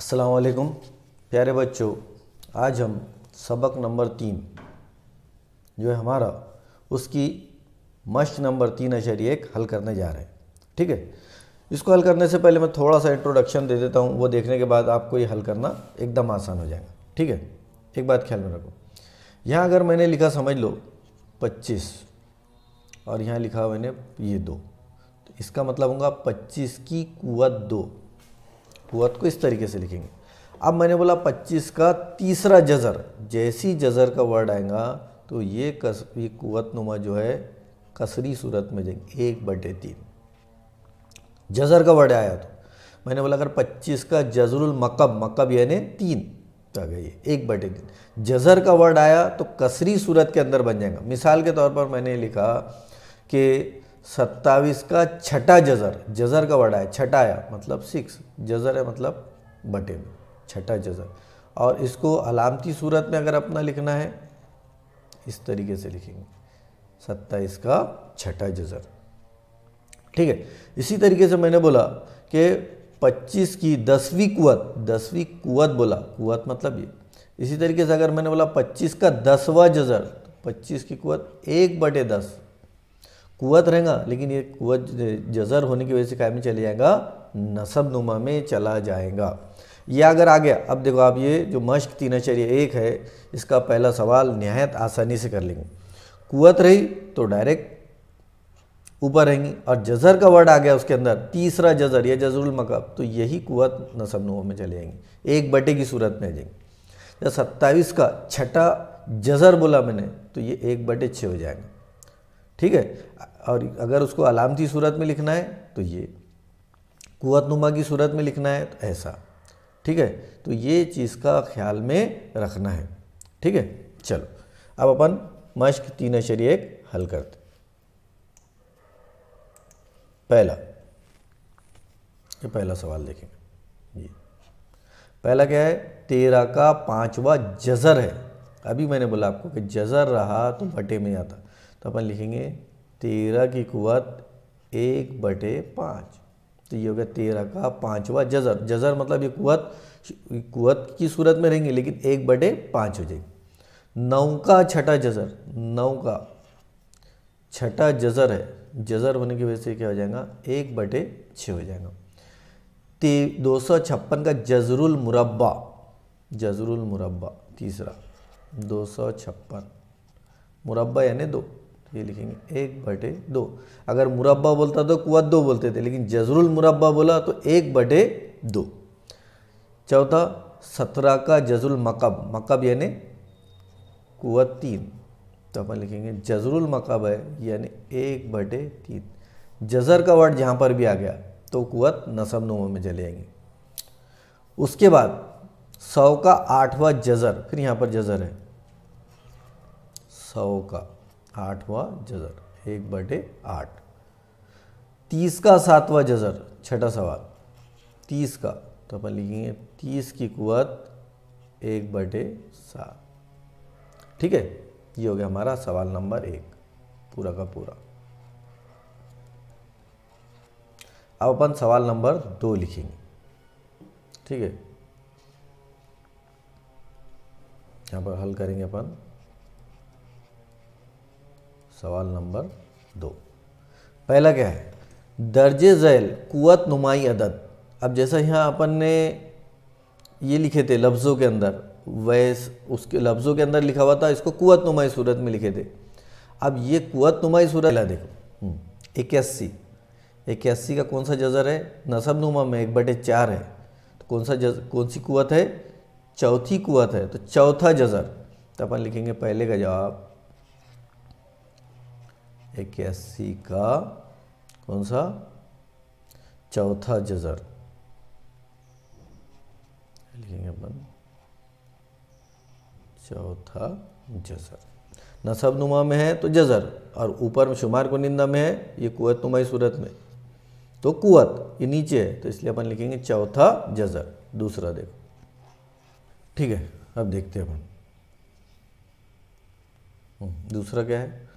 अस्सलाम वालेकुम प्यारे बच्चों। आज हम सबक नंबर 3 जो है हमारा उसकी मश्क नंबर 3.1 हल करने जा रहे हैं। ठीक है, इसको हल करने से पहले मैं थोड़ा सा इंट्रोडक्शन दे देता हूँ। वो देखने के बाद आपको ये हल करना एकदम आसान हो जाएगा। ठीक है, एक बात ख्याल में रखो, यहाँ अगर मैंने लिखा समझ लो 25 और यहाँ लिखा मैंने ये 2, तो इसका मतलब होगा 25 की कुवत 2। कुवत को इस तरीके से लिखेंगे। अब मैंने बोला 25 का तीसरा जज़र, जैसी जज़र का वर्ड आएगा तो ये कुवत नुमा जो है कसरी सूरत में जाएंगे 1/3। जज़र का वर्ड आया तो मैंने बोला अगर 25 का जज़रुल मकब, मकब यानी 3, तो आ गया ये 1/3। जज़र का वर्ड आया तो कसरी सूरत के अंदर बन जाएगा। मिसाल के तौर पर मैंने लिखा कि 27 का छठा जज़र, जज़र का वर्ड आया, छठा आया मतलब 6, जज़र है मतलब बटे में, छठा जज़र। और इसको अलामती सूरत में अगर अपना लिखना है इस तरीके से लिखेंगे 27 का छठा जज़र। ठीक है, इसी तरीके से मैंने बोला कि 25 की 10वीं कुवत, 10वीं कुवत बोला, कुवत मतलब ये। इसी तरीके से अगर मैंने बोला 25 का 10वां जज़र, तो 25 की कुवत 1/10 कुवत रहेगा, लेकिन ये कुवत जज़र होने की वजह से क्या में चले जाएगा, नसब नुमा में चला जाएगा। ये अगर आ गया, अब देखो आप ये जो मश्क 3.1 है इसका पहला सवाल नहायत आसानी से कर लेंगे। कुवत रही तो डायरेक्ट ऊपर रहेंगी, और जज़र का वर्ड आ गया उसके अंदर तीसरा जज़र या जज़रुल मकब, तो यही कुवत नसब नुमा में चले जाएंगी, 1/, की सूरत में आ जाएंगी। जब 27 का छठा जज़र बोला मैंने तो ये 1/6 हो जाएगा। ठीक है, और अगर उसको अलामती सूरत में लिखना है तो ये कुवत नुमा की सूरत में लिखना है तो ऐसा। ठीक है, तो ये चीज़ का ख्याल में रखना है। ठीक है, चलो अब अपन मश्क 3.1 हल करते। ये पहला सवाल देखेंगे। ये पहला क्या है, 13 का 5वां जज़र है। अभी मैंने बोला आपको कि जज़र रहा तो बटे में आता, तो अपन लिखेंगे 13 की कुवत 1/5, तो ये हो गया 13 का 5वां जज़र। जज़र मतलब ये कुवत की सूरत में रहेंगे लेकिन 1/5 हो जाएगी। 9 का छठा जज़र, 9 का छठा जज़र है, जज़र होने की वजह से क्या हो जाएगा, 1/6 हो जाएगा। 256 का जज़रुल मुरब्बा, जज़रुल मुरब्बा तीसरा, 256 मुरब्बा यानी 2, ये लिखेंगे 1/2। अगर मुरब्बा बोलता तो कुवत 2 बोलते थे, लेकिन जज़रुल मुरब्बा बोला तो 1/2। चौथा 17 का जज़रुल मकब, मकब यानी कुवत 3, तो अपन लिखेंगे जज़रुल मकब है यानी 1/3। जज़र का वर्ड जहाँ पर भी आ गया तो कुवत नसब नुमा में चले जाएंगे। उसके बाद 100 का 8वां जज़र, फिर यहाँ पर जज़र है, 100 का 8वां जज़र 1/8। 30 का 7वां जज़र, छठा सवाल 30 का, तो अपन लिखेंगे 30 की कुवत 1/7। ठीक है, ये हो गया हमारा सवाल नंबर 1 पूरा का पूरा। अब अपन सवाल नंबर 2 लिखेंगे। ठीक है, यहाँ पर हल करेंगे अपन सवाल नंबर 2। पहला क्या है, दर्जे झैल कुवत नुमाई अदद। अब जैसा यहाँ अपन ने ये लिखे थे लफ्ज़ों के अंदर, वैस उसके लफ्ज़ों के अंदर लिखा हुआ था इसको कुवत नुमाई सूरत में लिखे थे। अब ये कुवत नुमाई सूरत देखो 81, 81 का कौन सा जज़र है, नसब नुमा में 1/4 है, तो कौन सी कुवत है, चौथी कुवत है, तो चौथा जज़र। तो अपन लिखेंगे पहले का जवाब 81 का कौन सा, चौथा जज़र लिखेंगे अपन, चौथा जज़र। नसब नुमा में है तो जज़र, और ऊपर में शुमार को निंदा में है ये कुवत नुमाई सूरत में, तो कुवत ये नीचे है, तो इसलिए अपन लिखेंगे चौथा जज़र। दूसरा देखो। ठीक है, अब देखते हैं अपन दूसरा क्या है,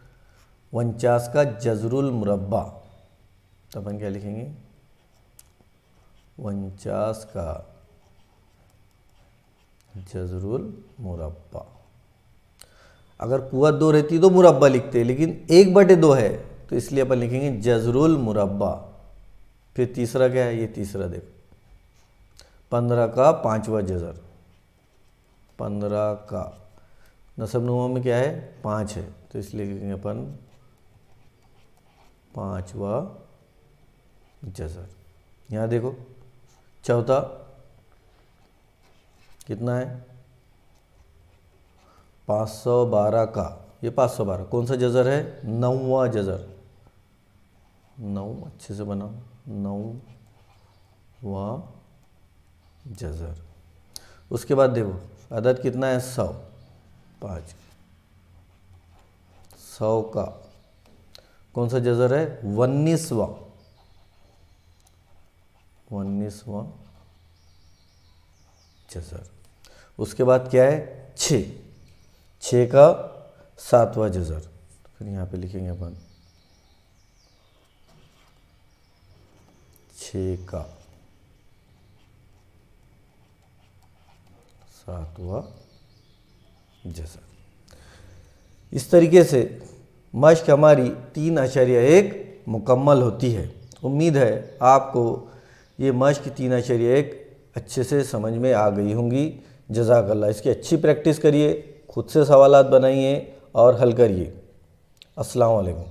49 का जज़रुल मुरब्बा, तो अपन क्या लिखेंगे, 49 का जजरुल मुरब्बा। अगर कुव्वत 2 रहती तो मुरब्बा लिखते, लेकिन 1/2 है तो इसलिए अपन लिखेंगे जजरुल मुरब्बा। फिर तीसरा क्या है, ये तीसरा देखो, 15 का 5वां जजर, 15 का नसब नुमा में क्या है 5 है तो इसलिए लिखेंगे अपन 5वां जजर। यहाँ देखो चौथा कितना है 512 का, ये 512 कौन सा जजर है 9वां जजर, 9 अच्छे से बनाओ, 9वां जजर। उसके बाद देखो अदद कितना है 100, 5, 100 का कौन सा जजर है 19वां, 19वां जजर। उसके बाद क्या है 6, 6 का 7वां जजर, फिर यहाँ पे लिखेंगे अपन 6 का 7वां जजर। इस तरीके से मश्क हमारी 3.1 मुकम्मल होती है। उम्मीद है आपको ये मश्क 3.1 अच्छे से समझ में आ गई होंगी। जज़ाकल्लाह। इसकी अच्छी प्रैक्टिस करिए, खुद से सवालात बनाइए और हल करिए। अस्सलाम वालेकुम।